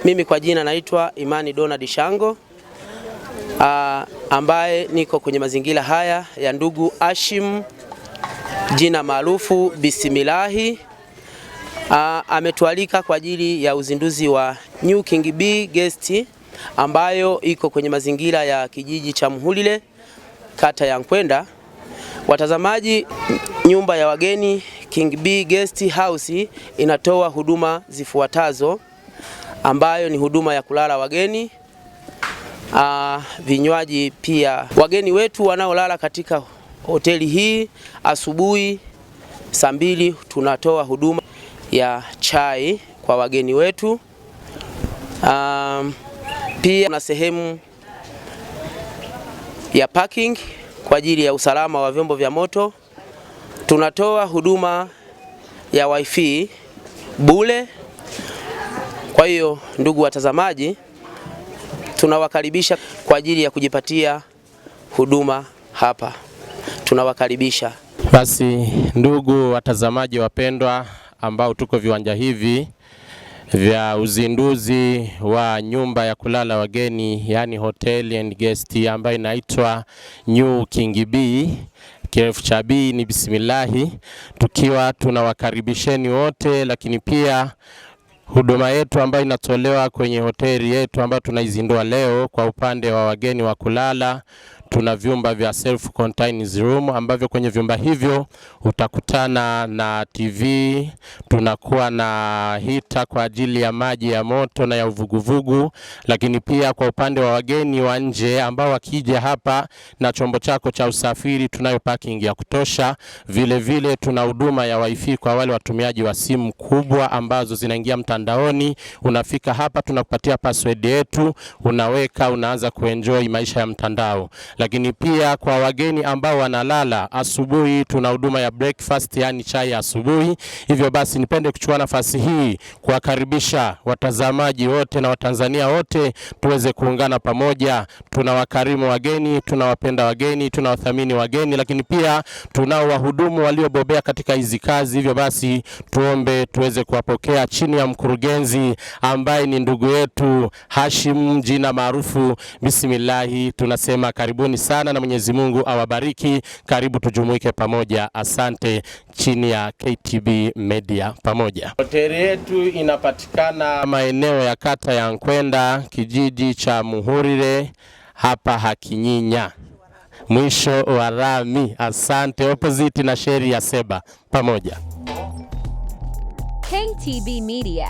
Mimi kwa jina naitwa Imani Donald Shango, ambaye niko kwenye mazingira haya ya ndugu Hashim, jina maarufu Bismillahi. Ametualika kwa ajili ya uzinduzi wa New King B Guest ambayo iko kwenye mazingira ya kijiji cha Muhulile, kata ya Nkwenda. Watazamaji, nyumba ya wageni King B Guest House inatoa huduma zifuatazo, ambayo ni huduma ya kulala wageni, vinywaji pia. Wageni wetu wanaolala katika hoteli hii, asubuhi saa 2 tunatoa huduma ya chai kwa wageni wetu. Pia na sehemu ya parking kwa ajili ya usalama wa vyombo vya moto. Tunatoa huduma ya wifi bure. Kwa hiyo ndugu watazamaji, tunawakaribisha kwa ajili ya kujipatia huduma hapa. Tunawakaribisha. Basi ndugu watazamaji wapendwa, ambao tuko viwanja hivi vya uzinduzi wa nyumba ya kulala wageni, yani hotel and guest, ambayo inaitwa New King B. Kirefu cha B ni Bismillahi. Tukiwa tunawakaribisheni wote, lakini pia huduma yetu ambayo inatolewa kwenye hoteli yetu ambayo tunaizindua leo, kwa upande wa wageni wa kulala, tuna vyumba vya self contained room ambavyo kwenye vyumba hivyo utakutana na TV, tunakuwa na hita kwa ajili ya maji ya moto na ya uvuguvugu. Lakini pia kwa upande wa wageni wa nje ambao wakija hapa na chombo chako cha usafiri, tunayo parking ya kutosha. Vile vile tuna huduma ya wifi kwa wale watumiaji wa simu kubwa ambazo zinaingia mtandaoni. Unafika hapa, tunakupatia password yetu, unaweka, unaanza kuenjoy maisha ya mtandao. Lakini pia kwa wageni ambao wanalala asubuhi, tuna huduma ya breakfast, yani chai ya asubuhi. Hivyo basi nipende kuchukua nafasi hii kuwakaribisha watazamaji wote na Watanzania wote tuweze kuungana pamoja. Tunawakarimu wageni, tunawapenda wageni, tunawathamini wageni, lakini pia tunao wahudumu waliobobea katika hizi kazi. Hivyo basi tuombe tuweze kuwapokea chini ya mkurugenzi ambaye ni ndugu yetu Hashim, jina maarufu Bismillahi. Tunasema karibuni sana na Mwenyezi Mungu awabariki. Karibu tujumuike pamoja. Asante, chini ya KTB Media pamoja. Hoteli yetu inapatikana maeneo ya kata ya Nkwenda, kijiji cha Muhulile, hapa Hakinyinya, mwisho wa rami. Asante, opposite na sheri ya Seba pamoja. KTB Media.